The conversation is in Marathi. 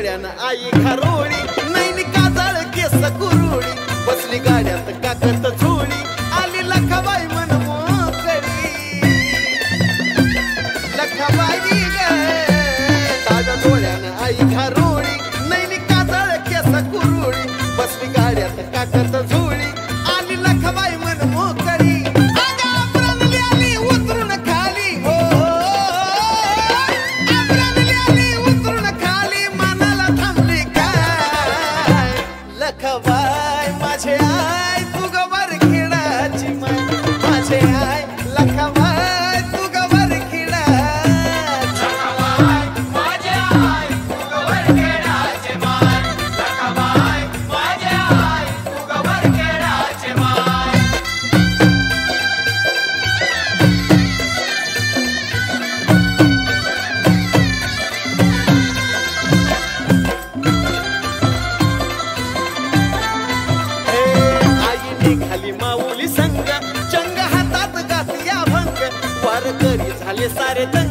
डोळ्यानं आई घारोळी, नैनी काजळ केस कुरुळी, बसली गाड्यात काकत झोळी, आली लखाबाई मन मोकळी. लखाबाई ग ताज्या डोळ्यानं आई घारोळी, नैनी काजळ केस कुरुळी, बसली गाड्यात काकत झोळी, आली लखाबाई मन मोकळी. लखाबाई माझे आय तू गवर खेळाची माय, माझे आय लखाबाई तू गवर खेळाची. लखाबाई माझे आय तू गवर खेळाची माय, लखाबाई माझे आय तू गवर खेळाची माय. खाली माऊली संग, चंग हातात घातल्या भंग, वारकरी झाले सारे दंग.